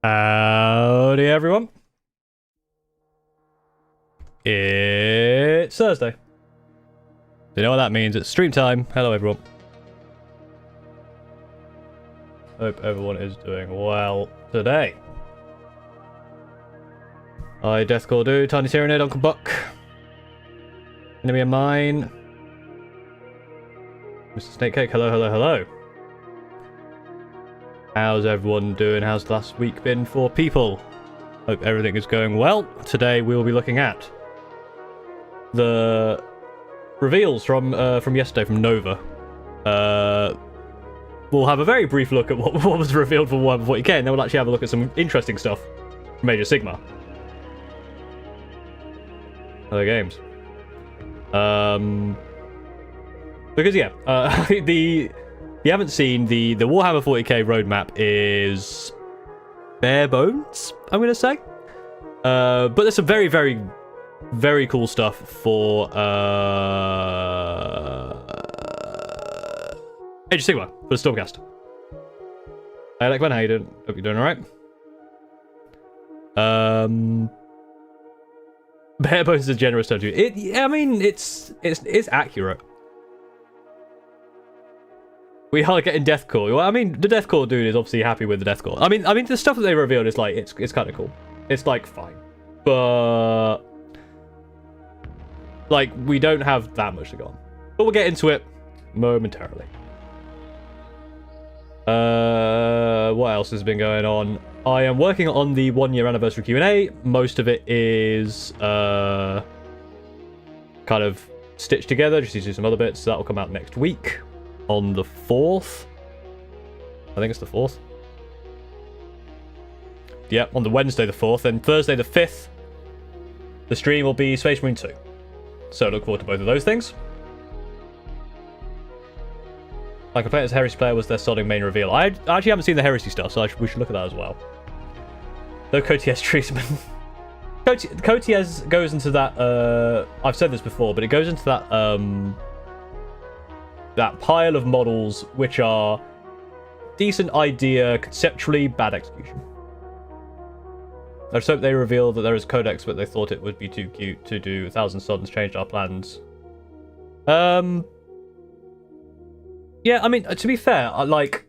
Howdy, everyone. It's Thursday. You know what that means? It's stream time. Hello, everyone. Hope everyone is doing well today. Hi, Deathcore Dude, Tiny Tyrannid, Uncle Buck. Enemy of mine. Mr. Snakecake, hello, hello, hello. How's everyone doing? How's the last week been for people? Hope everything is going well. Today we'll be looking at the reveals from yesterday from Nova. We'll have a very brief look at what was revealed for Warhammer 40k, and then we'll actually have a look at some interesting stuff from Age of Sigmar. Other games. Because yeah, you haven't seen the Warhammer 40k roadmap is bare bones, I'm gonna say. But there's some very, very, very cool stuff for Age of Sigmar for the Stormcast. Hey, Lekman, how you doing? Hope you're doing alright. Bare bones is a generous term to it. I mean, it's accurate. We are getting Deathcore. Well, I mean, the Deathcore dude is obviously happy with the Deathcore. I mean, the stuff that they revealed is like it's kind of cool. It's like fine, but like we don't have that much to go on. But we'll get into it momentarily. What else has been going on? I am working on the 1-year anniversary Q&A. Most of it is kind of stitched together. Just need to do some other bits. So that will come out next week. On the 4th. I think it's the 4th. Yeah, on the Wednesday the 4th. And Thursday the 5th, the stream will be Space Marine 2. So look forward to both of those things. My complaint as a Heresy player was their sodding main reveal. I actually haven't seen the Heresy stuff, so we should look at that as well. No Cotiez treatment. Cotiez goes into that, I've said this before, but it goes into that, that pile of models which are decent idea, conceptually, bad execution. I just hope they reveal that there is Codex, but they thought it would be too cute to do 1,000 Suns, changed our plans. Yeah, I mean, to be fair, like,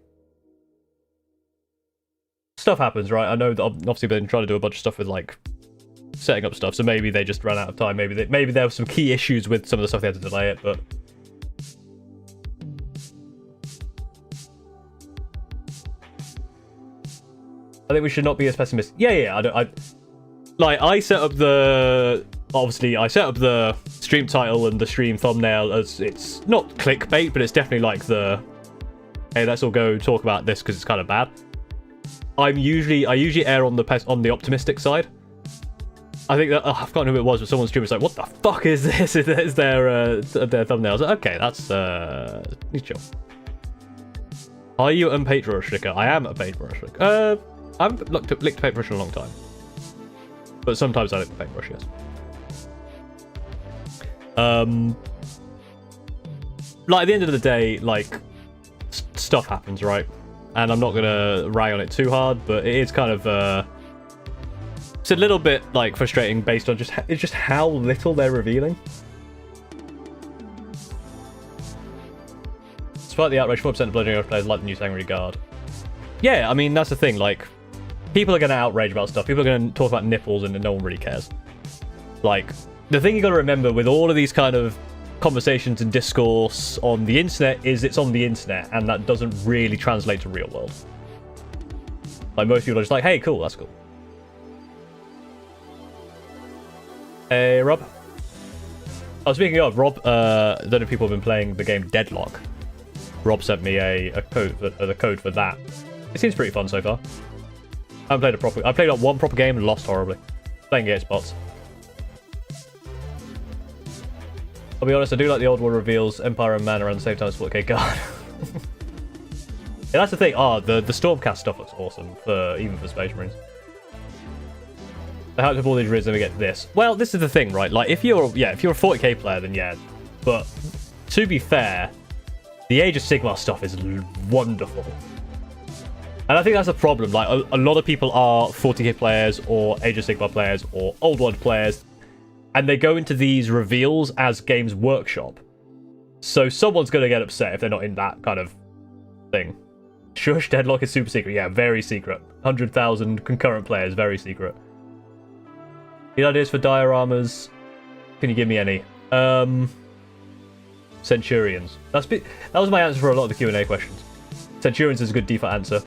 stuff happens, right? I know that obviously they've been trying to do a bunch of stuff with, like, setting up stuff, so maybe they just ran out of time. Maybe there were some key issues with some of the stuff they had to delay it, but I think we should not be as pessimistic. Yeah. I set up the... Obviously, I set up the stream title and the stream thumbnail as it's not clickbait, but it's definitely like the... Hey, let's all go talk about this because it's kind of bad. I usually err on the optimistic side. I think that... I've forgotten who it was, but someone's stream was like, what the fuck is this? Is their thumbnail? I was like, okay, that's... chill. Are you a paintbrush sticker? I am a paintbrush sticker. I haven't licked a paintbrush in a long time. But sometimes I lick the paintbrush, yes. Like, at the end of the day, like, stuff happens, right? And I'm not gonna rag on it too hard, but it is kind of, it's a little bit, like, frustrating based on just how little they're revealing. Despite the outrage, 4% of Blood Dragon players like the new Sangria Guard. Yeah, I mean, that's the thing, like, people are going to outrage about stuff. People are going to talk about nipples and no one really cares. Like, the thing you got to remember with all of these kind of conversations and discourse on the internet is it's on the internet, and that doesn't really translate to real world. Like, most people are just like, hey, cool, that's cool. Hey, Rob. Oh, speaking of, Rob, I don't know if people have been playing the game Deadlock. Rob sent me a code for that. It seems pretty fun so far. I played up one proper game and lost horribly. Playing against bots. I'll be honest, I do like the old world reveals, Empire and Man around the same time as 40k Guard. Yeah, that's the thing. The Stormcast stuff looks awesome, even for Space Marines. I hope with all these reasons then we get this. Well, this is the thing, right? Like, if you're a 40k player, then yeah. But to be fair, the Age of Sigmar stuff is wonderful. And I think that's a problem. Like, a lot of people are 40k players or Age of Sigmar players or Old World players, and they go into these reveals as Games Workshop. So someone's going to get upset if they're not in that kind of thing. Shush, Deadlock is super secret. Yeah, very secret. 100,000 concurrent players, very secret. Need ideas for dioramas? Can you give me any? Centurions. That was my answer for a lot of the Q&A questions. Centurions is a good default answer.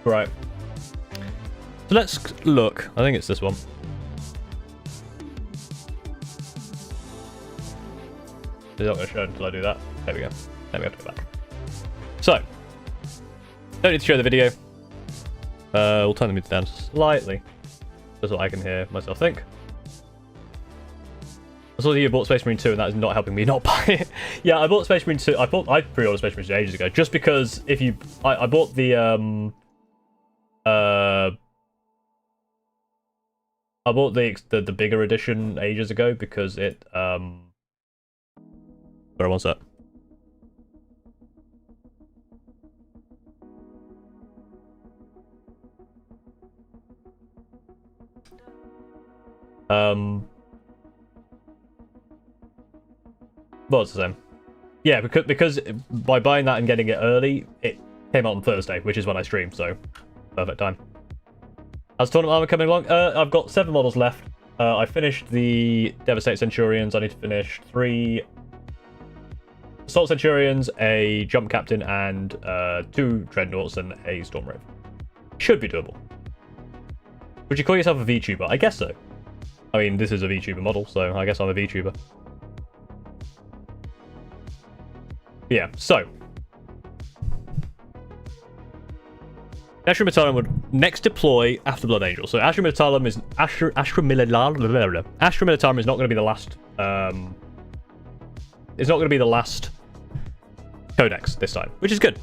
Right. So let's look. I think it's this one. It's not going to show until I do that. There we go. Then we have to go back. So, don't need to show the video. We'll turn the meter down slightly, just so I can hear myself think. I saw that you bought Space Marine 2, and that is not helping me not buy it. Yeah, I bought Space Marine 2. I pre-ordered Space Marine 2 ages ago, just because if you, I bought the I bought the bigger edition ages ago because it Sorry, one sec. Well, it's the same. Yeah, because by buying that and getting it early, it came out on Thursday, which is when I stream, so perfect time. How's tournament armor coming along? I've got 7 models left. I finished the Devastate Centurions. I need to finish 3 Assault Centurions, a Jump Captain, and 2 Dreadnoughts and a Storm Rave. Should be doable. Would you call yourself a VTuber? I guess so. I mean, this is a VTuber model, so I guess I'm a VTuber. Yeah, so. Ashram Metallium would next deploy after Blood Angel. So Ashram Metallium is Ashram Militarum is not going to be the last. It's not going to be the last codex this time, which is good.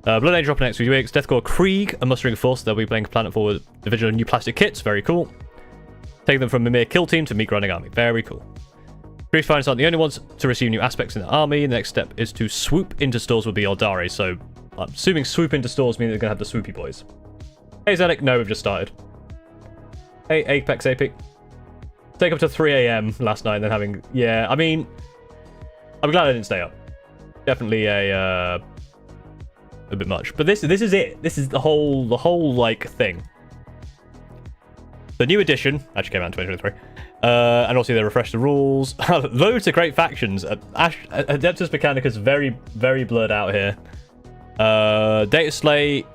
Blood Angel dropping next few weeks. Deathcore Krieg, a mustering force. They'll be playing Planet Forward Division of new plastic kits. Very cool. Taking them from a mere kill team to meat grinding army. Very cool. Grief Fighters aren't the only ones to receive new aspects in the army. The next step is to swoop into stores with the Eldari. So I'm assuming swoop into stores means they're going to have the swoopy boys. Hey Zedek, no, we've just started. Hey Apex Apic. Take up to 3 AM last night and then having... Yeah, I mean... I'm glad I didn't stay up. Definitely a bit much. But this is it. This is the whole like thing. The new edition actually came out in 2023. And also they refreshed the rules. Loads of great factions. Adeptus Mechanicus very, very blurred out here. Data Slate.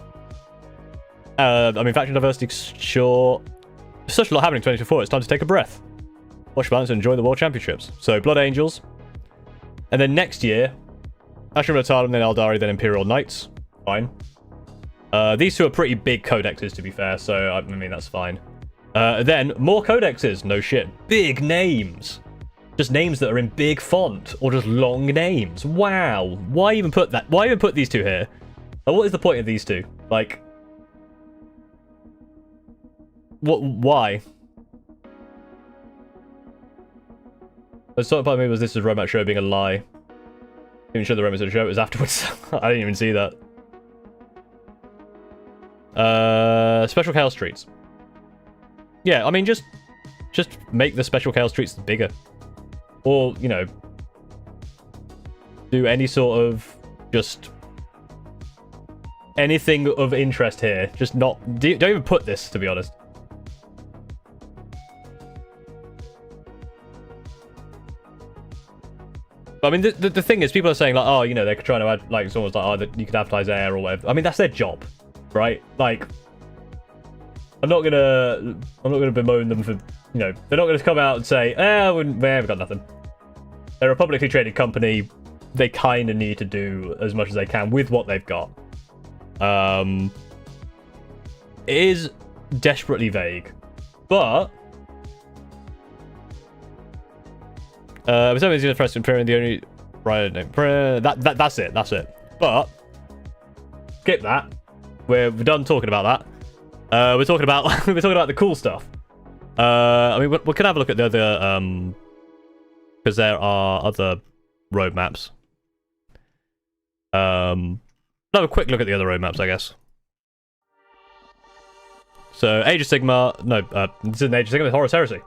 I mean, faction diversity, sure. There's such a lot happening in 2024. It's time to take a breath. Watch your balance and enjoy the World Championships. So, Blood Angels. And then next year, Ashram Natalum, then Eldari, then Imperial Knights. Fine. These two are pretty big codexes, to be fair, so I mean, that's fine. Then, more codexes. No shit. Big names. Just names that are in big font, or just long names. Wow. Why even put that? Why even put these two here? What is the point of these two? Like... What? Why? The start part of me was this is Romance show being a lie. Even sure the Romance show it was afterwards. I didn't even see that. Special Chaos Streets. Yeah, I mean just make the Special Chaos Streets bigger. Or, you know, do any sort of just anything of interest here. Just not don't even put this, to be honest. I mean, the thing is, people are saying, like, oh, you know, they're trying to add, like, it's almost like, oh, that you could advertise air or whatever. I mean, that's their job, right? Like, I'm not gonna bemoan them for, you know, they're not gonna come out and say, we haven't got nothing. They're a publicly traded company. They kind of need to do as much as they can with what they've got. It is desperately vague, but somebody's gonna press Imperium, the only right name. That's it. But skip that. We're done talking about that. We're talking about we're talking about the cool stuff. I mean, we can have a look at the other because there are other roadmaps. Have a quick look at the other roadmaps, I guess. So, Age of Sigmar, no, this isn't Age of Sigmar, it's Horus Heresy.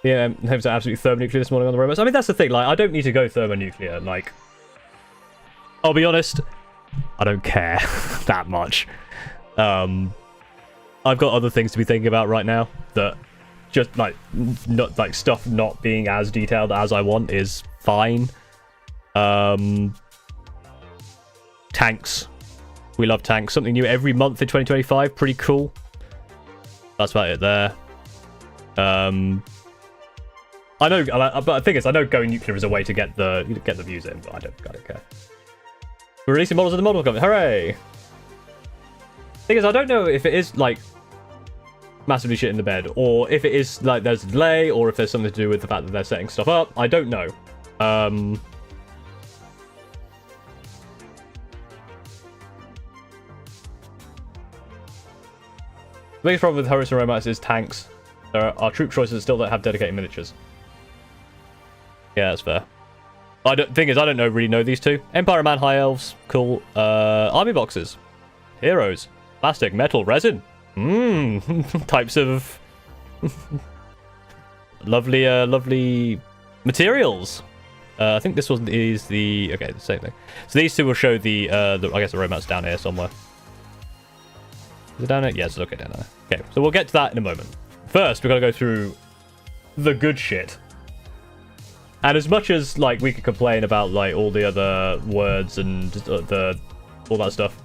Yeah, names are absolutely thermonuclear this morning on the roadmaps. I mean, that's the thing, like, I don't need to go thermonuclear, like, I'll be honest, I don't care that much. I've got other things to be thinking about right now that just, like, not, like, stuff not being as detailed as I want is fine. Tanks. We love tanks. Something new every month in 2025. Pretty cool. That's about it there. I know, but the thing is, I know going nuclear is a way to get the views in, but I don't care. We're releasing models of the model company. Hooray! Thing is, I don't know if it is like massively shit in the bed, or if it is like there's a delay, or if there's something to do with the fact that they're setting stuff up. I don't know. The biggest problem with Horus and Romance is tanks. There are troop choices that still don't have dedicated miniatures. Yeah, that's fair. Thing is, I don't really know these two. Empire Man, High Elves, cool. Army boxes, heroes, plastic, metal, resin. Types of lovely materials. I think this one is the same thing. So these two will show the I guess the roadmap's down here somewhere. Is it down there? Yes, okay, down there. Okay, so we'll get to that in a moment. First, we're gonna go through the good shit. And as much as like we could complain about like all the other words and all that stuff,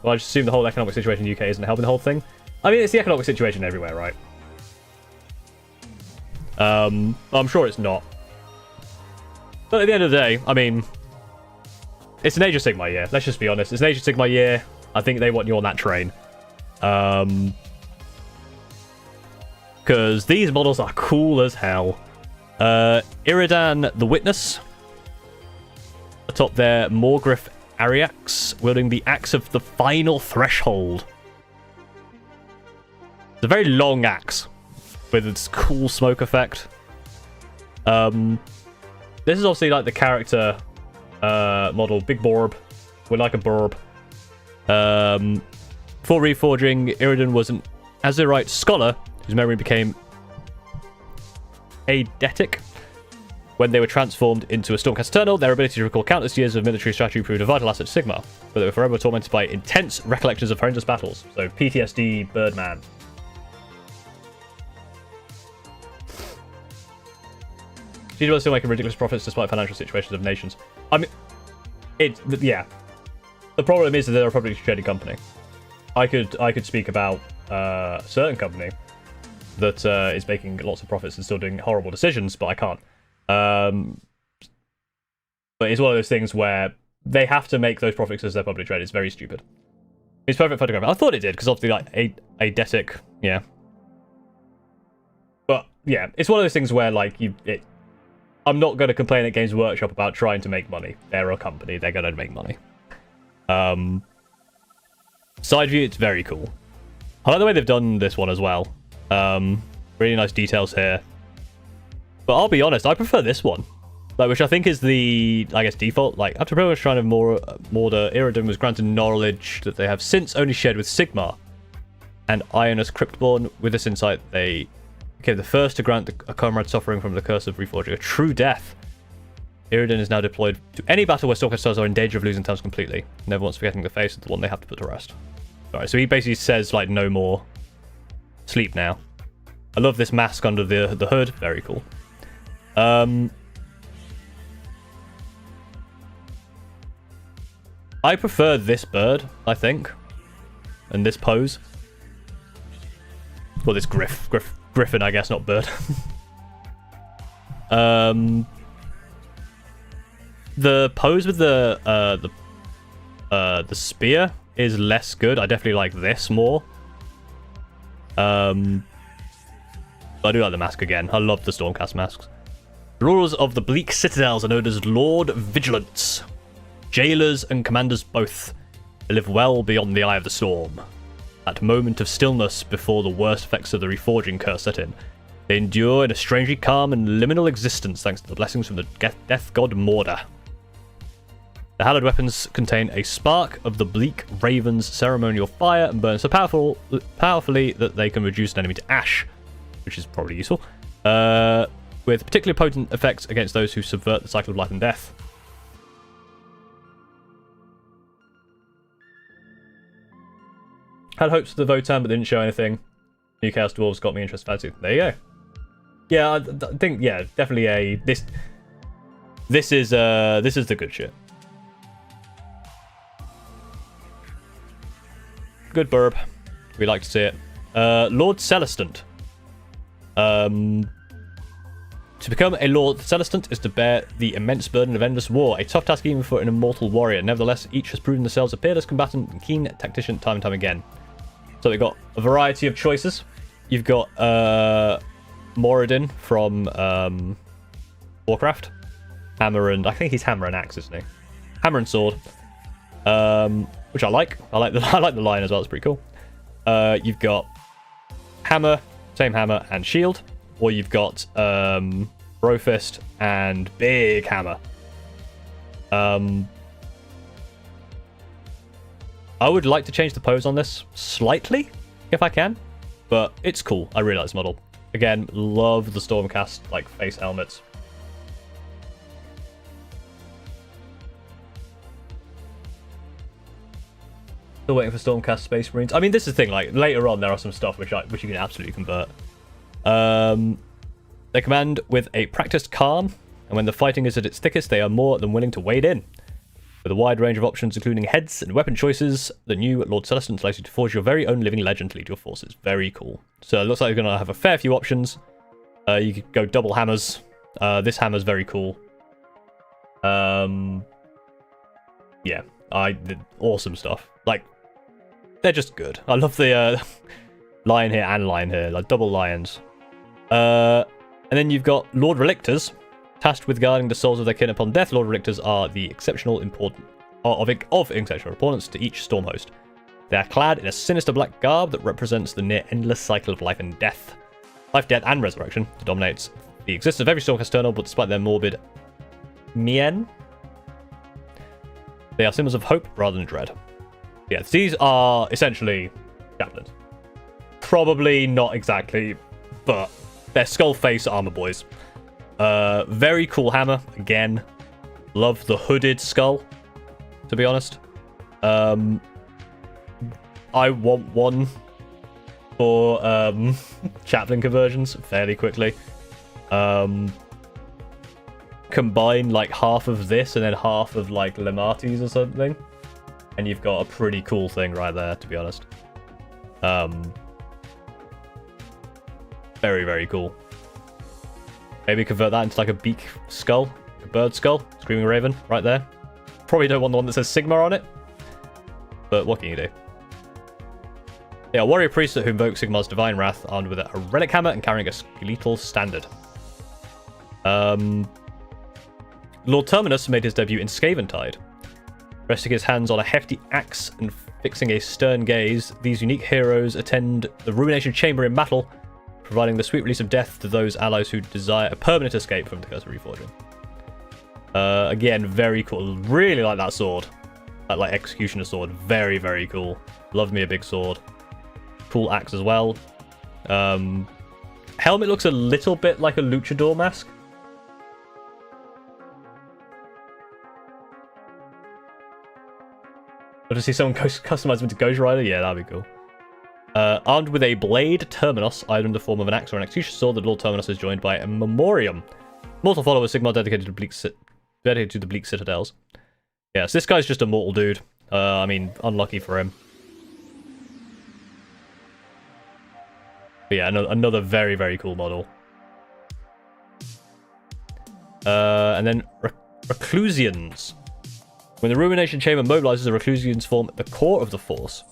well, I just assume the whole economic situation in the UK isn't helping the whole thing. I mean, it's the economic situation everywhere, right? I'm sure it's not. But at the end of the day, I mean, it's an Age of Sigmar year. Let's just be honest. It's an Age of Sigmar year. I think they want you on that train. Because these models are cool as hell. Iridan the Witness. Atop there, Morgriff Ariax, wielding the Axe of the Final Threshold. It's a very long axe with its cool smoke effect. This is obviously like the character model, Big Borb. We're like a Borb. Before reforging, Iridan was an Azerite scholar whose memory became eidetic. When they were transformed into a Stormcast Eternal, their ability to recall countless years of military strategy proved a vital asset to Sigmar, but they were forever tormented by intense recollections of horrendous battles. So PTSD, Birdman. GW is still making ridiculous profits despite financial situations of nations. I mean, yeah. The problem is that they're a publicly traded company. I could speak about a certain company that is making lots of profits and still doing horrible decisions, but I can't. But it's one of those things where they have to make those profits as they're publicly traded. It's very stupid. It's perfect photograph. I thought it did because obviously like eidetic, yeah. But yeah, it's one of those things where like I'm not going to complain at Games Workshop about trying to make money. They're a company. They're going to make money. Side view, it's very cool. I like the way they've done this one as well. Really nice details here. But I'll be honest, I prefer this one. Like, which I think is the, I guess, default. Like, after pretty much trying to Mortar, Iridan was granted knowledge that they have since only shared with Sigmar and Ionis Cryptborn. With this insight, they became the first to grant a comrade suffering from the curse of reforging a true death. Iridan is now deployed to any battle where Stormcast stars are in danger of losing towns completely, never once forgetting the face of the one they have to put to rest. Alright, so he basically says, like, no more. Sleep now. I love this mask under the hood. Very cool. I prefer this bird, I think. And this pose. Well, this griffin, I guess, not bird. The pose with the spear is less good. I definitely like this more. I do like the mask again. I love the Stormcast masks. The rulers of the bleak citadels are known as Lord Vigilance. Jailers and commanders both. They live well beyond the eye of the storm. That moment of stillness before the worst effects of the reforging curse set in. They endure in a strangely calm and liminal existence thanks to the blessings from the death god Morda. The hallowed weapons contain a spark of the bleak raven's ceremonial fire and burn so powerfully that they can reduce an enemy to ash, which is probably useful, with particularly potent effects against those who subvert the cycle of life and death. Had hopes for the Votan, but didn't show anything. New Chaos Dwarves got me interested. Fancy. There you go. Yeah, I think definitely a this is the good shit. Good burb. We like to see it. Lord Celestant. To become a Lord Celestant is to bear the immense burden of endless war, a tough task even for an immortal warrior. Nevertheless, each has proven themselves a peerless combatant and keen tactician time and time again. So they've got a variety of choices. You've got Moradin from Warcraft. Hammer and... I think he's hammer and axe, isn't he? Hammer and sword. Which I like. I like the line as well. It's pretty cool. You've got hammer, same hammer and shield, or you've got Brofist and big hammer. I would like to change the pose on this slightly if I can, but it's cool. I really like this model. Again, love the Stormcast like face helmets. Still waiting for Stormcast Space Marines. I mean, this is the thing. Like later on, there are some stuff which you can absolutely convert. They command with a practiced calm, and when the fighting is at its thickest, they are more than willing to wade in. With a wide range of options, including heads and weapon choices, the new Lord Celestant allows you to forge your very own living legend to lead your forces. Very cool. So it looks like you're going to have a fair few options. You could go double hammers. This hammer's very cool. Yeah, awesome stuff. Like, they're just good. I love the lion here and lion here, like double lions. And then you've got Lord Relictors, tasked with guarding the souls of their kin upon death. Lord Relictors are the exceptional exceptional importance to each storm host. They are clad in a sinister black garb that represents the near endless cycle of life and death. Life, death, and resurrection dominates the existence of every Stormcast Eternal, but despite their morbid mien, they are symbols of hope rather than dread. Yes, these are essentially chaplains. Probably not exactly, but they're skull face armor boys. Very cool hammer. Again, love the hooded skull, to be honest. I want one for chaplain conversions fairly quickly. Combine like half of this and then half of like Lematis or something, and you've got a pretty cool thing right there, to be honest. Very, very cool. Maybe convert that into like a beak skull, a bird skull, screaming raven right there. Probably don't want the one that says Sigma on it, but what can you do? Yeah, warrior priest who invokes Sigmar's divine wrath, armed with a relic hammer and carrying a skeletal standard. Lord Terminus made his debut in Scaventide. Resting his hands on a hefty axe and fixing a stern gaze, these unique heroes attend the Ruination Chamber in battle, providing the sweet release of death to those allies who desire a permanent escape from the curse of reforging. Again, very cool. Really like that sword. That like executioner sword. Very, very cool. Love me a big sword. Cool axe as well. Helmet looks a little bit like a luchador mask. Or to see someone customize him to Ghost Rider? Yeah, that'd be cool. Armed with a blade, Terminus, either in the form of an axe or an execution sword, the Lord Terminus is joined by a memoriam. Mortal follower Sigmar dedicated to the Bleak Citadels. Yeah, so this guy's just a mortal dude. I mean, unlucky for him. But yeah, another very, very cool model. And then Reclusians. When the Ruination Chamber mobilizes, the Reclusians form the core of the force.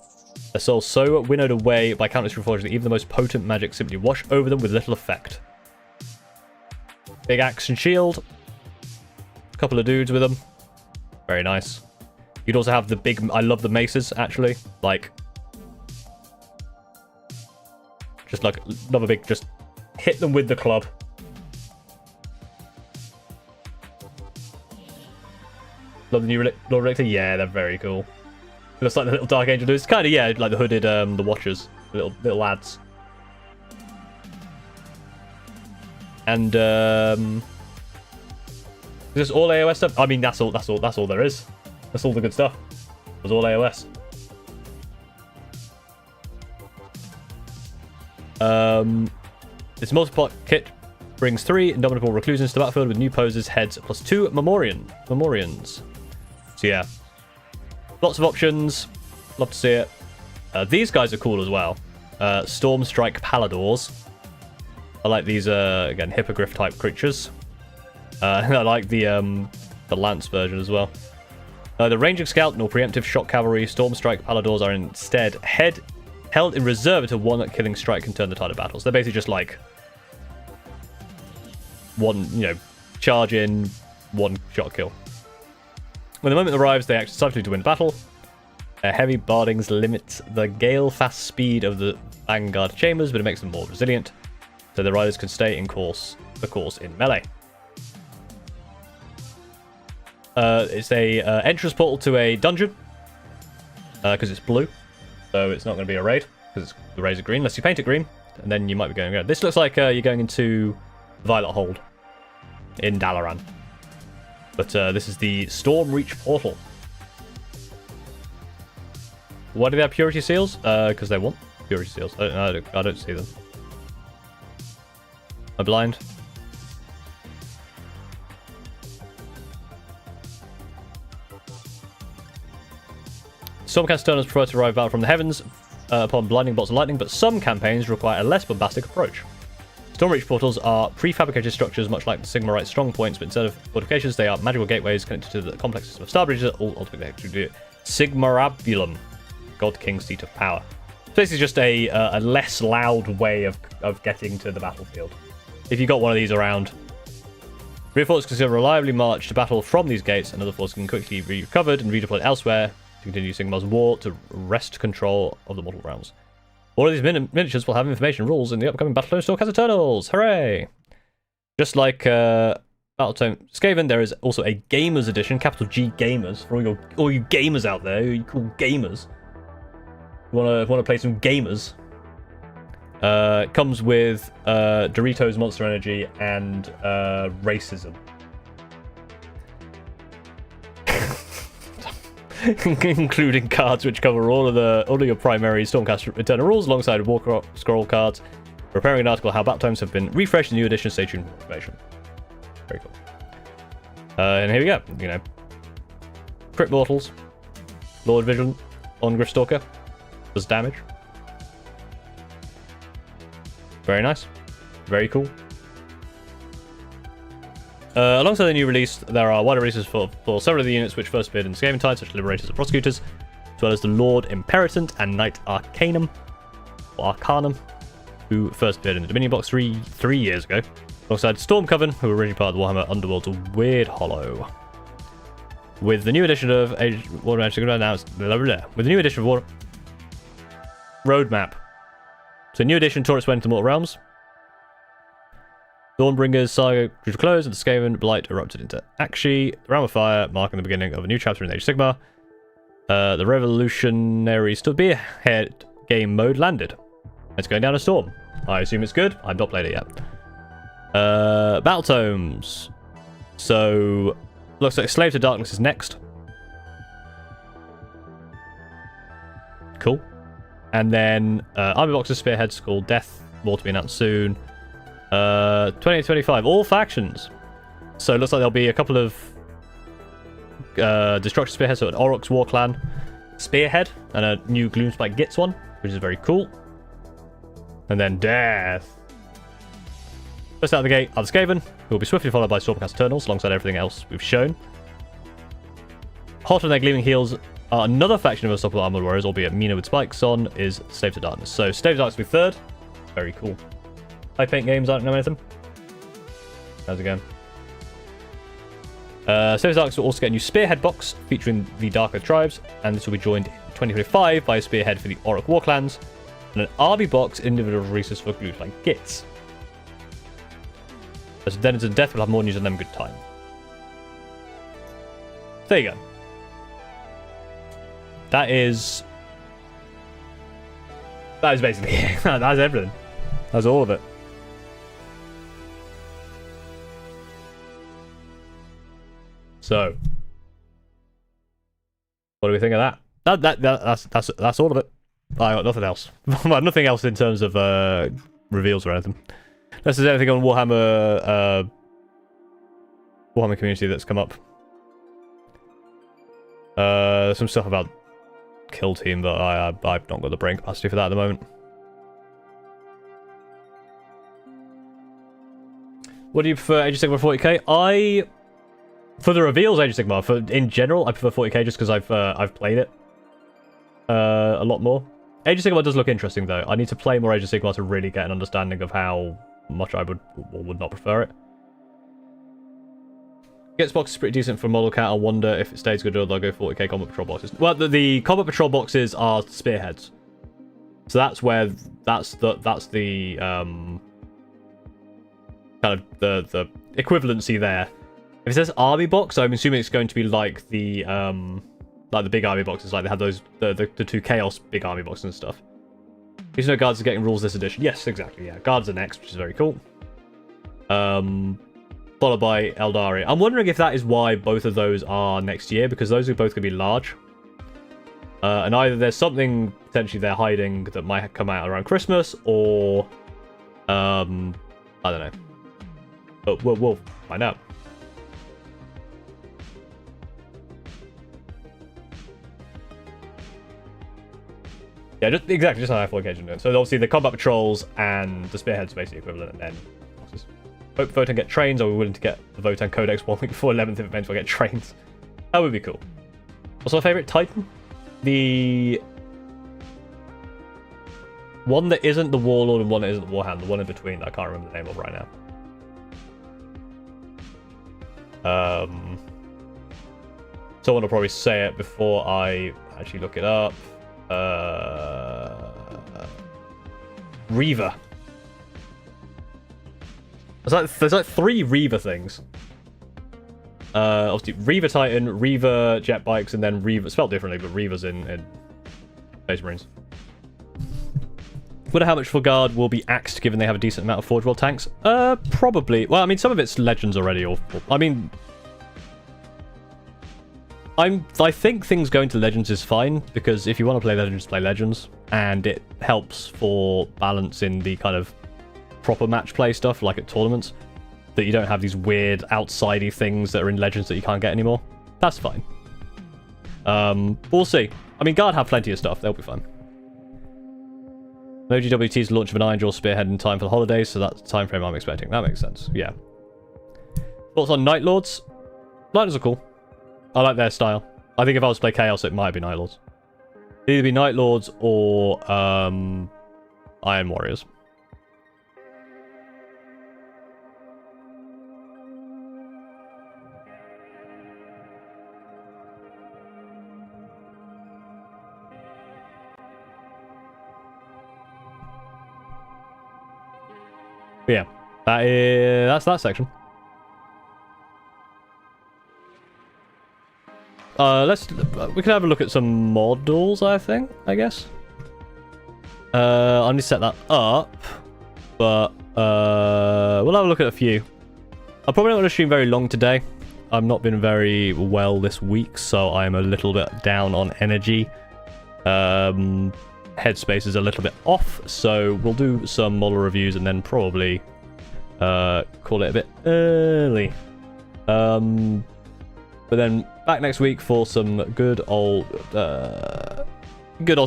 Their souls so winnowed away by countless reforging that even the most potent magic simply wash over them with little effect. Big axe and shield. A couple of dudes with them. Very nice. You'd also have the big... I love the maces, actually. Like... Just like another big... Just hit them with the club. Love the new Lord Richter. Yeah, they're very cool. It looks like the little Dark Angel dudes. It's kind of, yeah, like the hooded, the Watchers. Little lads. And, is this all AOS stuff? I mean, that's all there is. That's all the good stuff. It was all AOS. This multi-plot kit brings 3 indomitable reclusions to the battlefield with new poses, heads, plus 2 Memorians. So yeah, lots of options. Love to see it. These guys are cool as well. Stormstrike Paladors. I like these, again, hippogriff type creatures. I like the lance version as well. The ranging scout nor preemptive shock cavalry Stormstrike Paladors are instead held in reserve until one killing strike can turn the tide of battle. So they're basically just like one, charge in, one shot kill. When the moment arrives, they act decisively to win the battle. Heavy bardings limit the gale fast speed of the vanguard chambers, but it makes them more resilient, so the riders can stay in course in melee. It's a entrance portal to a dungeon because it's blue, so it's not going to be a raid because the raids are green unless you paint it green, and then you might be going around. This looks like you're going into Violet Hold in Dalaran, but this is the Stormreach portal. Why do they have purity seals? Because they want purity seals. I don't see them. Am I blind? Stormcast Eternals prefer to arrive battle from the heavens upon blinding bolts of lightning, but some campaigns require a less bombastic approach. Stormreach portals are prefabricated structures much like the Sigmarite strong points, but instead of fortifications, they are magical gateways connected to the complex system of star bridges that all ultimately execute Sigmarabulum, God King Seat of Power. So this is just a less loud way of getting to the battlefield. If you got one of these around, rear forces can still reliably march to battle from these gates, and other forces can quickly be recovered and redeployed elsewhere to continue Sigmar's war to wrest control of the mortal realms. All of these miniatures will have information rules in the upcoming Battletoads Stormcast Eternals. Hooray! Just like Battletoads Skaven, there is also a Gamers Edition, capital G Gamers, for all you gamers out there, who you call gamers. Want to play some gamers? It comes with Doritos Monster Energy and racism. Including cards which cover all of your primary Stormcast Eternal rules alongside War Scroll cards. Preparing an article how battle times have been refreshed in new edition. Stay tuned for more information. Very cool. And here we go. Crit Mortals, Lord Vigilant on Gristalker. Does damage. Very nice. Very cool. Alongside the new release, there are wider releases for several of the units which first appeared in Skaven Tide, such as Liberators and Prosecutors, as well as the Lord Imperatant and Knight Arcanum, who first appeared in the Dominion box three years ago, alongside Storm Coven, who were originally part of the Warhammer Underworld's Weird Hollow. With the new edition of with the new edition of Roadmap. So new edition, Taurus went into Mortal Realms. Dawnbringer's saga drew to close, and the Skaven Blight erupted into Akshi, the Realm of Fire, marking the beginning of a new chapter in Age of Sigmar. The revolutionary spearhead game mode landed. It's going down a storm. I assume it's good. I've not played it yet. Battle Tomes. So, looks like Slave to Darkness is next. Cool. And then Army Boxes Spearheads called Death, more to be announced soon. 2025, all factions. So it looks like there'll be a couple of Destruction Spearheads, so an Aurochs War Clan Spearhead, and a new Gloomspike Gitz one, which is very cool. And then Death. First out of the gate are the Skaven, who will be swiftly followed by Stormcast Eternals, alongside everything else we've shown. Hot on their gleaming heels are another faction of Unstoppable Armored Warriors, albeit Mina with spikes on, is Slave to Darkness. So Slave to Darkness will be third. Very cool. I paint games, I don't know anything. How's it going? Service Arcs will also get a new Spearhead box featuring the Darker Tribes, and this will be joined in 2025 by a Spearhead for the Orc War Clans, and an Army box individual releases for Glutline kits. As Dennis and Death will have more news on them good time. There you go. That is basically it. That's everything. That's all of it. So, what do we think of that? That's all of it. I got nothing else. Well, nothing else in terms of reveals or anything. Unless there's anything on Warhammer community that's come up. Some stuff about Kill Team, but I've not got the brain capacity for that at the moment. What do you prefer, Age of Sigmar 40k? For the reveals, Age of Sigmar. In general, I prefer 40k just because I've played it a lot more. Age of Sigmar does look interesting though. I need to play more Age of Sigmar to really get an understanding of how much I would or would not prefer it. Gets box is pretty decent for Model Cat. I wonder if it stays good or they'll go 40k Combat Patrol boxes. Well, the Combat Patrol boxes are Spearheads, so that's where that's the kind of the equivalency there. If it says Army box, I'm assuming it's going to be like the big Army boxes, like they have those the two Chaos big Army boxes and stuff. These no guards are getting rules this edition. Yes, exactly. Yeah, guards are next, which is very cool. Followed by Eldari. I'm wondering if that is why both of those are next year, because those are both going to be large. And either there's something potentially they're hiding that might come out around Christmas, or I don't know. But we'll find out. Yeah, just how 40k do it. So obviously the combat patrols and the spearheads are basically equivalent, and then hope Votan get trains. Are we willing to get the Votan Codex 1 week before 11th event to get trains? That would be cool. What's my favorite Titan? The one that isn't the Warlord and one that isn't the Warhound. The one in between that I can't remember the name of right now. Someone will probably say it before I actually look it up. Reaver. There's like 3 Reaver things. Obviously Reaver Titan, Reaver jet bikes, and then Reaver spelled differently, but Reavers in Space Marines. Wonder how much for Guard will be axed given they have a decent amount of Forge World tanks? Probably. Well, I mean, some of it's Legends already, or I mean, I think things going to Legends is fine, because if you want to play Legends, and it helps for balance in the kind of proper match play stuff, like at tournaments, that you don't have these weird outsidey things that are in Legends that you can't get anymore. That's fine. We'll see. I mean, Guard have plenty of stuff. They'll be fine. No GWT's launch of an Iron Jaw Spearhead in time for the holidays, so that's the time frame I'm expecting. That makes sense. Yeah. Thoughts on Night Lords? Night Lords are cool. I like their style. I think if I was to play Chaos, it might be Night Lords. It'd either be Night Lords or Iron Warriors. But yeah, that's that section. We can have a look at some models, I guess. I need to set that up, but we'll have a look at a few. I'm probably not going to stream very long today. I've not been very well this week, so I'm a little bit down on energy. Headspace is a little bit off, so we'll do some model reviews and then probably call it a bit early. But then back next week for some good old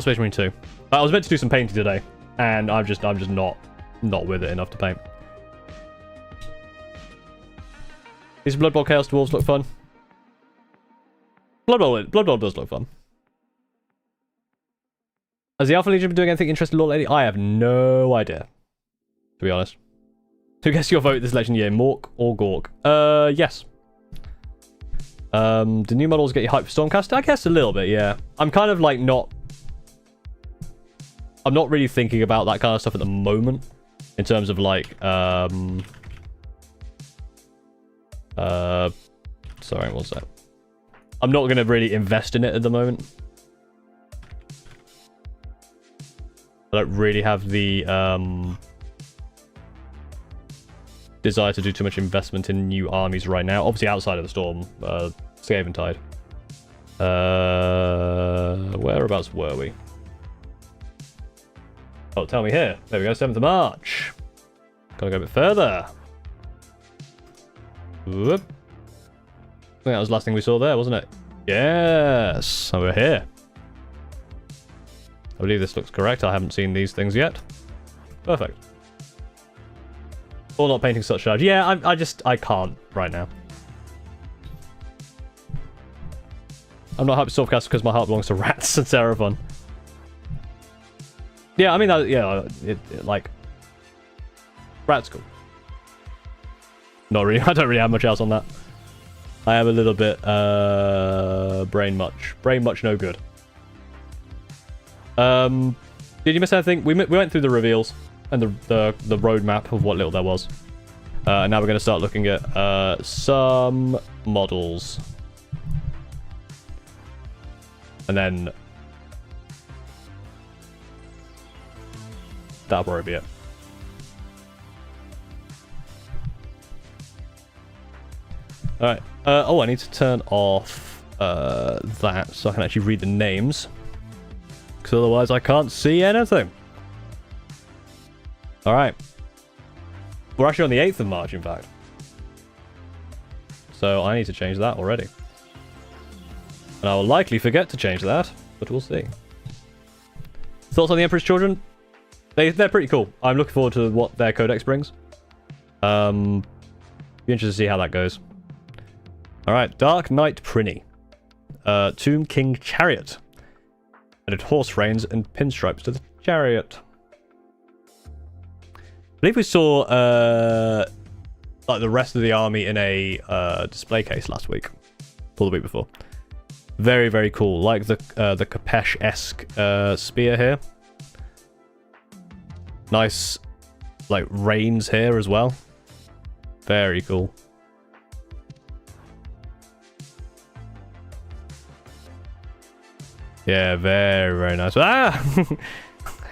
Space Marine 2. I was meant to do some painting today, and I'm just not with it enough to paint. These Blood Bowl Chaos Dwarves look fun. Blood Bowl does look fun. Has the Alpha Legion been doing anything interesting, Lord Lady? I have no idea, to be honest. Who gets your vote this election year, Mork or Gork? Yes. Do new models get you hyped for Stormcast? I guess a little bit, yeah. I'm kind of like not... I'm not really thinking about that kind of stuff at the moment. In terms of like, sorry, what's that? I'm not going to really invest in it at the moment. I don't really have the desire to do too much investment in new armies right now. Obviously outside of the Storm, Skaven Tide. Whereabouts were we? Oh, tell me here. There we go, 7th of March. Gotta go a bit further. Whoop. I think that was the last thing we saw there, wasn't it? Yes, so we're here. I believe this looks correct. I haven't seen these things yet. Perfect. Or not painting such charge. Yeah, I can't right now. I'm not happy to Stormcast because my heart belongs to rats and Seraphon. Yeah, I mean, yeah, like, rat's cool. Not really. I don't really have much else on that. I am a little bit brain much no good. Did you miss anything? We went through the reveals and the roadmap of what little there was. And now we're going to start looking at some models. And then that'll probably be it. Alright. Oh, I need to turn off that so I can actually read the names. Because otherwise I can't see anything. Alright. We're actually on the 8th of March, in fact. So I need to change that already. And I will likely forget to change that, but we'll see. Thoughts on the Emperor's Children? They're pretty cool. I'm looking forward to what their codex brings. Be interested to see how that goes. Alright, Dark Knight Prinny. Tomb King Chariot. Added horse reins and pinstripes to the chariot. I believe we saw like the rest of the army in a display case last week. Or the week before. Very, very cool. Like the Kapesh-esque spear here. Nice, like, reins here as well. Very cool. Yeah, very, very nice. Ah!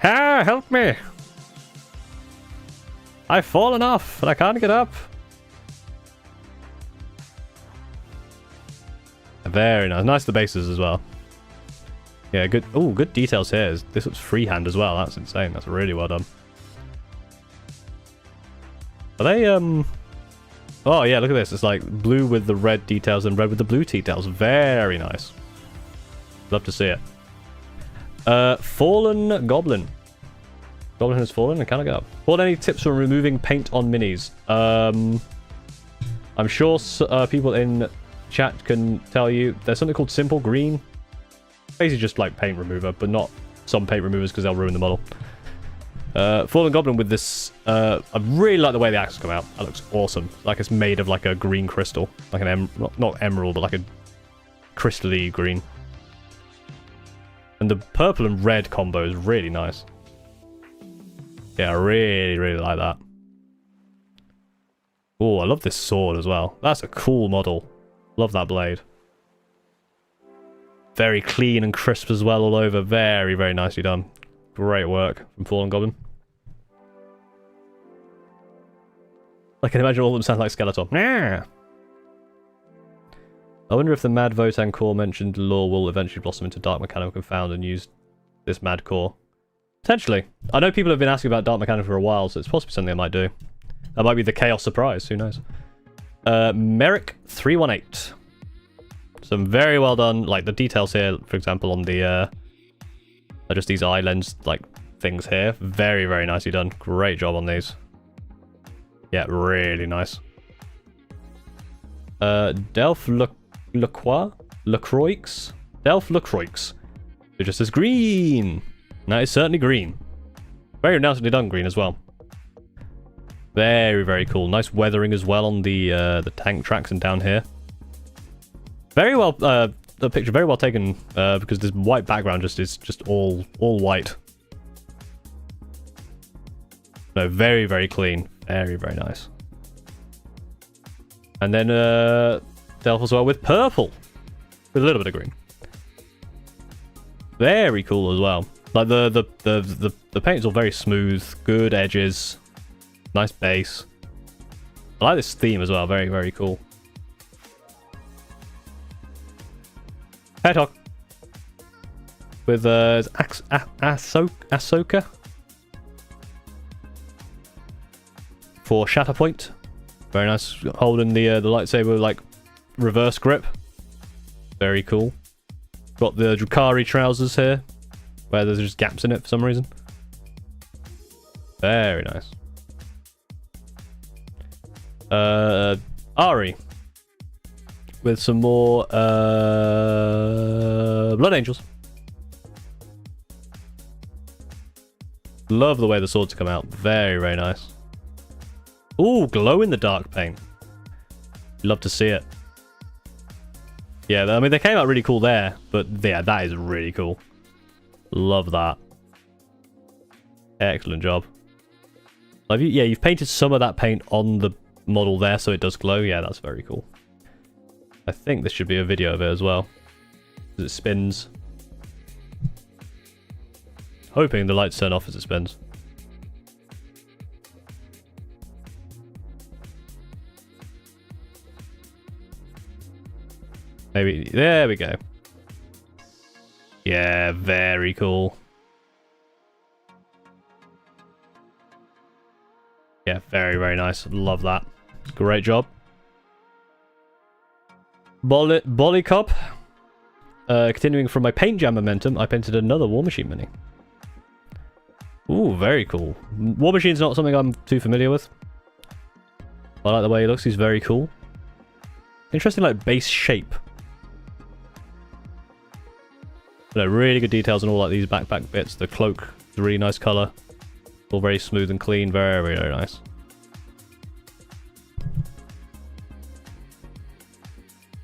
Ah, help me! I've fallen off and I can't get up. Very nice. Nice the bases as well. Yeah, good. Oh, good details here. This looks freehand as well. That's insane. That's really well done. Are they, Oh, yeah, look at this. It's like blue with the red details and red with the blue details. Very nice. Love to see it. Fallen Goblin. Goblin has fallen and cannot get up. What any tips for removing paint on minis? I'm sure people in chat can tell you. There's something called Simple Green. Basically just like paint remover, but not some paint removers because they'll ruin the model. Fallen Goblin with this. I really like the way the axe come out. That looks awesome. Like it's made of like a green crystal, like an not emerald, but like a crystally green. And the purple and red combo is really nice. Yeah, I really, really like that. Oh, I love this sword as well. That's a cool model. Love that blade. Very clean and crisp as well all over. Very, very nicely done. Great work from Fallen Goblin. I can imagine all of them sound like Skeletor. Yeah. I wonder if the Mad Votan core mentioned lore will eventually blossom into Dark Mechanical Confound and use this Mad core. Potentially. I know people have been asking about Dark Mechanical for a while, so it's possibly something I might do. That might be the Chaos Surprise, who knows. Merrick 318. Some very well done, like the details here, for example, on the just these eye lens like things here. Very, very nicely done. Great job on these. Yeah, really nice. Delph Lacroix? Delph Lacroix. It just says green. No, it's certainly green. Very nicely done green as well. Very, very cool. Nice weathering as well on the tank tracks and down here. Very well, the picture very well taken, because this white background is just all white. No, very, very clean. Very, very nice. And then, Delph as well with purple. With a little bit of green. Very cool as well. Like, the paint's all very smooth. Good edges. Nice base. I like this theme as well. Very, very cool. Hedgehog. With, Ahsoka. For Shatterpoint. Very nice. Holding the lightsaber like reverse grip. Very cool. Got the Drukhari trousers here, where there's just gaps in it for some reason. Very nice. Ari. With some more Blood Angels. Love the way the swords come out. Very, very nice. Ooh, glow in the dark paint. Love to see it. Yeah, I mean, they came out really cool there, but yeah, that is really cool. Love that. Excellent job. Yeah, you've painted some of that paint on the model there, so it does glow. Yeah, that's very cool. I think this should be a video of it as well, as it spins. Hoping the lights turn off as it spins. Maybe, there we go. Yeah, very cool. Yeah, very, very nice. Love that. Great job. Bolly Cop. Continuing from my paint jam momentum, I painted another War Machine mini. Ooh, very cool. War Machine's not something I'm too familiar with. I like the way he looks. He's very cool. Interesting, like, base shape. No, really good details on all like these backpack bits. The cloak is a really nice colour. All very smooth and clean. Very, very, very nice.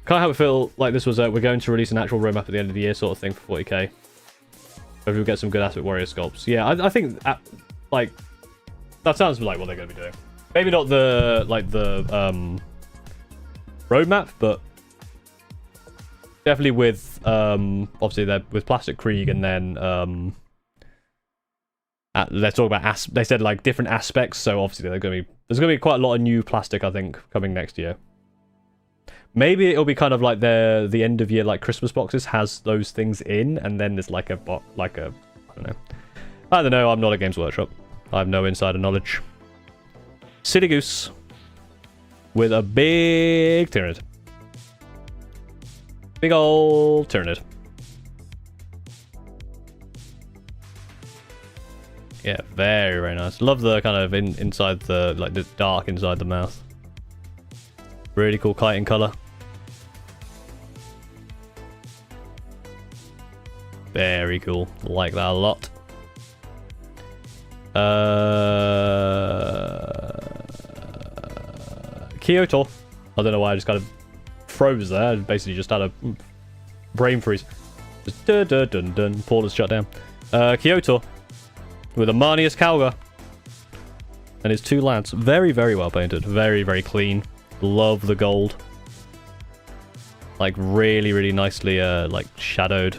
Kind of how it feel like this was we're going to release an actual roadmap at the end of the year sort of thing for 40k. Hopefully we'll get some good Aspect Warrior sculpts. Yeah, I think like that sounds like what they're going to be doing. Maybe not the roadmap, but definitely with obviously they're with Plastic Krieg, and then let's talk about they said like different aspects, so obviously there's gonna be quite a lot of new plastic, I think, coming next year. Maybe it'll be kind of like the end of year like Christmas boxes has those things in, and then there's like a I don't know, I'm not a Games Workshop. I have no insider knowledge. City Goose with a big Tyranid. Big old Tyranid. Yeah, very, very nice. Love the kind of inside the, like, the dark inside the mouth. Really cool kiting colour. Very cool. Like that a lot. Kyoto. I don't know why I just kind of froze there. I basically just had a brain freeze. Just dun dun dun dun. Portal's shut down. Kyoto. With a Marnius Calgar. And his two lads. Very, very well painted. Very, very clean. Love the gold. Like, really, really nicely, like, shadowed.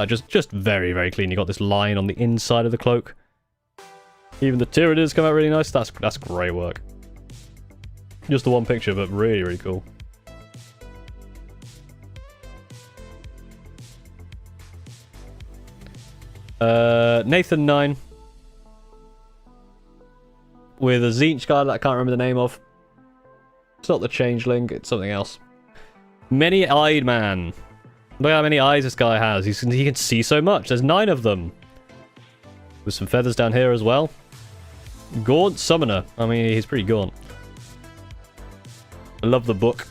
Just very, very clean. You got this line on the inside of the cloak. Even the Tyranids come out really nice. That's great work. Just the one picture, but really, really cool. Nathan 9. With a Tzeentch guy that I can't remember the name of. It's not the Changeling, it's something else. Many-eyed man. Look how many eyes this guy has. He can see so much. There's 9 of them. With some feathers down here as well. Gaunt Summoner. I mean, he's pretty gaunt. I love the book.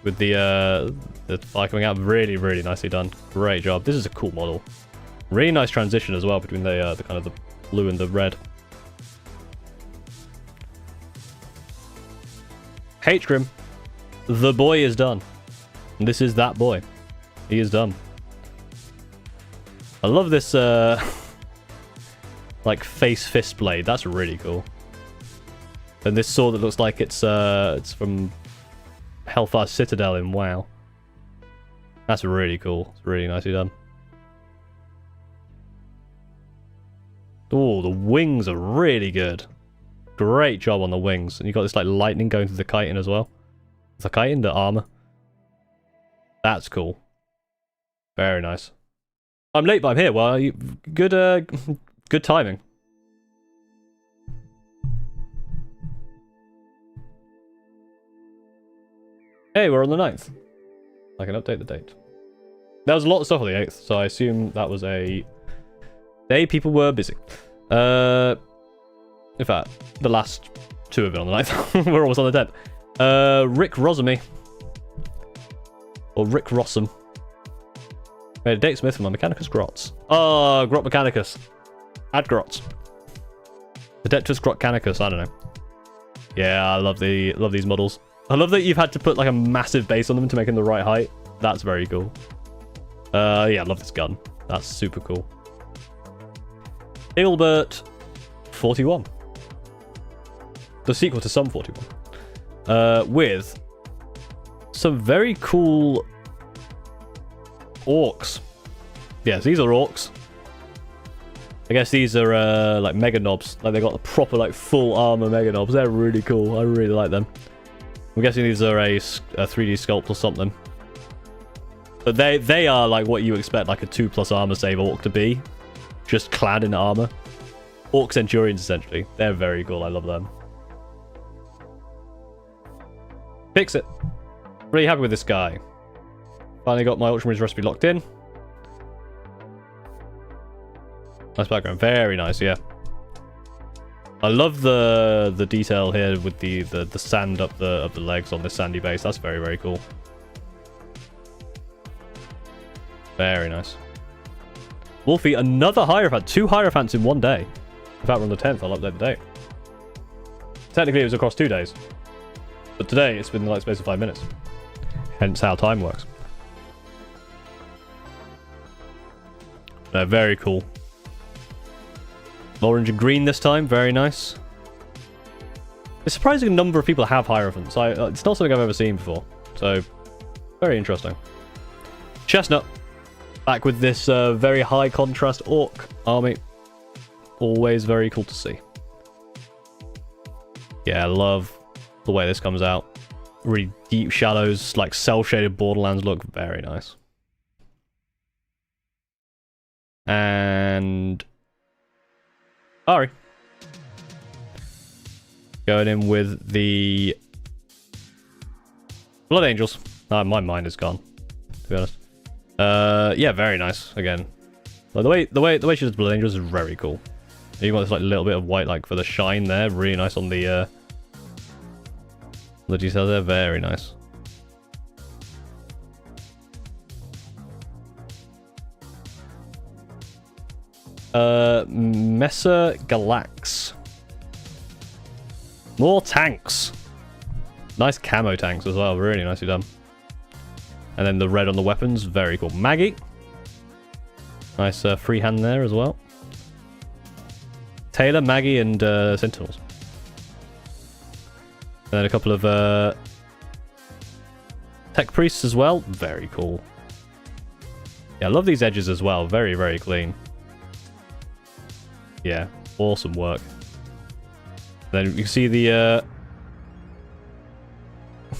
With the fire coming out. Really, really nicely done. Great job. This is a cool model. Really nice transition as well between the kind of the blue and the red. H-Grim. The boy is done. And this is that boy. He is done. I love this, like, face fist blade. That's really cool. And this sword that looks like it's from Hellfire Citadel in WoW. That's really cool. It's really nicely done. Oh, the wings are really good. Great job on the wings. And you've got this like lightning going through the chitin as well. The chitin, the armor. That's cool. Very nice. I'm late, but I'm here. Well, good timing. Hey, we're on the 9th. I can update the date. There was a lot of stuff on the 8th, so I assume that was a day people were busy. In fact, the last 2 have been on the 9th. We're almost on the 10th. Rick Rosamy. Or Rick Rossum. Made a date smith for my Mechanicus Grots. Oh, Grot Mechanicus. Add Grots. Adeptus Grot Canicus, I don't know. Yeah, I love these models. I love that you've had to put like a massive base on them to make them the right height. That's very cool. Yeah, I love this gun. That's super cool. Hilbert 41. The sequel to Sum 41. With some very cool orcs. Yes, these are orcs. I guess these are like mega knobs. Like they got the proper like full armor mega knobs. They're really cool. I really like them. I'm guessing these are a 3D sculpt or something. But they are like what you expect like a 2+ armor save orc to be. Just clad in armor. Orc Centurions, essentially. They're very cool. I love them. Fix it. Really happy with this guy. Finally got my Ultramarines recipe locked in. Nice background. Very nice, yeah. I love the detail here with the sand up the legs on this sandy base. That's very, very cool. Very nice. Wolfie, another Hierophant. 2 Hierophants in one day. In fact, we're on the 10th. I'll update the date. Technically, it was across 2 days. But today, it's been like space of 5 minutes. Hence how time works. Very cool. Orange and green this time. Very nice. A surprising number of people have Hierophants. It's not something I've ever seen before. So, very interesting. Chestnut. Back with this very high contrast orc army. Always very cool to see. Yeah, I love the way this comes out. Really deep shadows, like cel-shaded Borderlands look. Very nice. And Ari. Going in with the Blood Angels. Oh, my mind is gone, to be honest. Yeah, very nice. Again, like the way she does Blood Angels is very cool. You got this like little bit of white, like for the shine there. Really nice on the detail there. Very nice. Mesa Galax. More tanks. Nice camo tanks as well. Really nicely done. And then the red on the weapons. Very cool. Maggie. Nice freehand there as well. Taylor, Maggie, and Sentinels. And then a couple of Tech Priests as well. Very cool. Yeah, I love these edges as well. Very, very clean. Yeah, awesome work. Then you can see the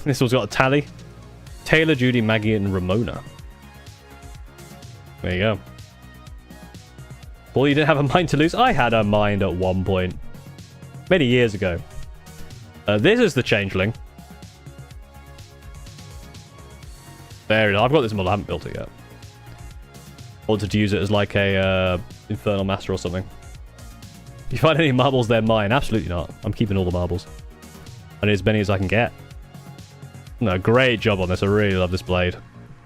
this one's got a tally. Taylor, Judy, Maggie, and Ramona. There you go. Well, you didn't have a mind to lose? I had a mind at one point. Many years ago. This is the Changeling. There it is. I've got this model. I haven't built it yet. I wanted to use it as like a Infernal Master or something. If you find any marbles, they're mine. Absolutely not. I'm keeping all the marbles. I need as many as I can get. No, great job on this. I really love this blade.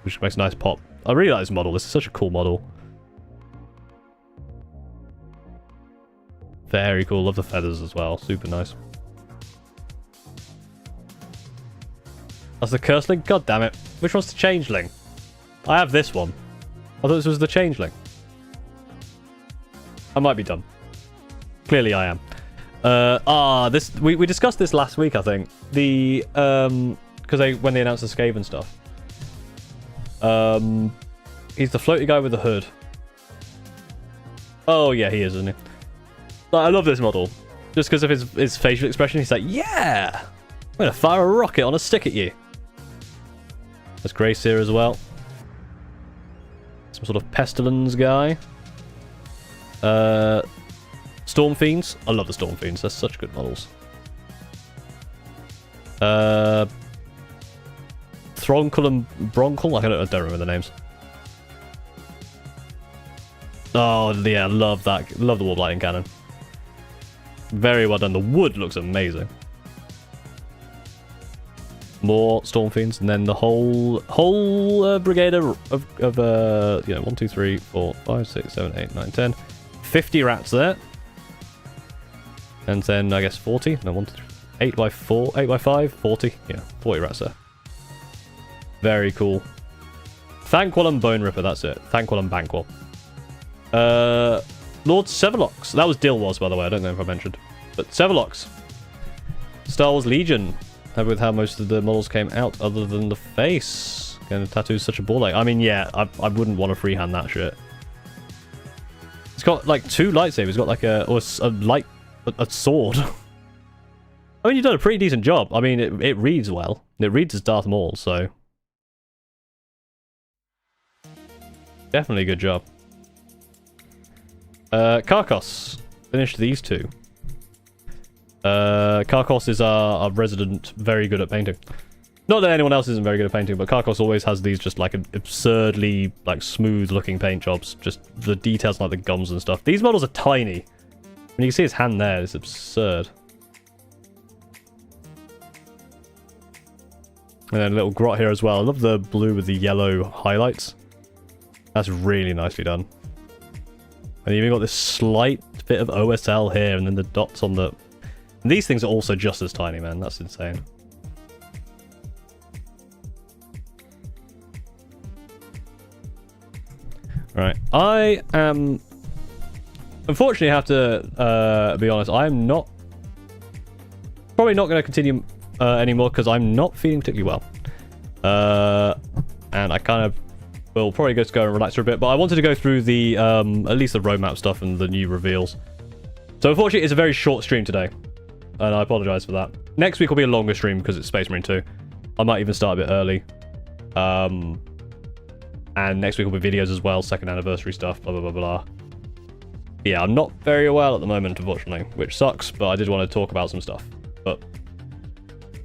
Which makes a nice pop. I really like this model. This is such a cool model. Very cool. Love the feathers as well. Super nice. That's the Curseling? God damn it. Which one's the Changeling? I have this one. I thought this was the Changeling. I might be dumb. Clearly I am. We discussed this last week, I think. The, because when they announced the Skaven stuff. He's the floaty guy with the hood. Oh, yeah, he is, isn't he? I love this model. Just because of his facial expression. He's like, yeah! I'm going to fire a rocket on a stick at you. There's Grace here as well. Some sort of Pestilence guy. Storm Fiends. I love the Storm Fiends. They're such good models. Thronkle and Broncle. I don't remember the names. Oh, yeah. Love that. Love the Warp Lightning Cannon. Very well done. The wood looks amazing. More Storm Fiends, and then the whole brigade of 1, 2, 3, 4, 5, 6, 7, 8, 9, 10. 50 rats there. And then I guess 40. No, 1, 2, 3, 8 by 4, 8 by 5, 40. Yeah, 40 rats there. Very cool. Thanquol and Bone Ripper, that's it. Thanquol and Banquol. Lord Severlox. That was Dilwas, by the way. I don't know if I mentioned. But Severlox. Star Wars Legion. Happy with how most of the models came out, other than the face. Again, the tattoo's such a ball ache. I mean, yeah, I wouldn't want to freehand that shit. It's got like 2 lightsabers. It's got like a sword. I mean, you've done a pretty decent job. I mean, it reads well. It reads as Darth Maul, so definitely a good job. Karkos. Finished these 2. Karkos is our resident very good at painting. Not that anyone else isn't very good at painting, but Karkos always has these just like absurdly like smooth looking paint jobs. Just the details like the gums and stuff. These models are tiny. When you can see his hand there, it's absurd. And then a little grot here as well. I love the blue with the yellow highlights. That's really nicely done. And you've even got this slight bit of OSL here, and then the dots on the... And these things are also just as tiny, man. That's insane. Right. I am... Unfortunately, I have to be honest. I'm not... Probably not going to continue anymore, because I'm not feeling particularly well. And I kind of... We'll probably just go and relax for a bit, but I wanted to go through the, at least the roadmap stuff and the new reveals. So unfortunately, it's a very short stream today, and I apologize for that. Next week will be a longer stream because it's Space Marine 2. I might even start a bit early. And next week will be videos as well, 2nd anniversary stuff, blah, blah, blah, blah. Yeah, I'm not very well at the moment, unfortunately, which sucks, but I did want to talk about some stuff. But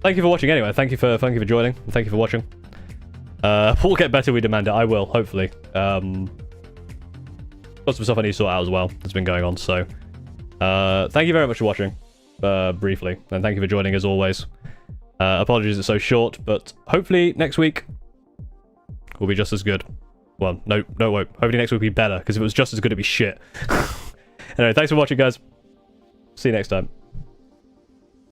thank you for watching anyway. Thank you for joining, and thank you for watching. We'll get better, we demand it. I will, hopefully. Got some stuff I need to sort out as well that's been going on, so thank you very much for watching, briefly, and thank you for joining as always. Apologies it's so short, but hopefully next week will be just as good. Well, no, it won't. Hopefully next week will be better, because if it was just as good, it'd be shit. Anyway, thanks for watching, guys. See you next time.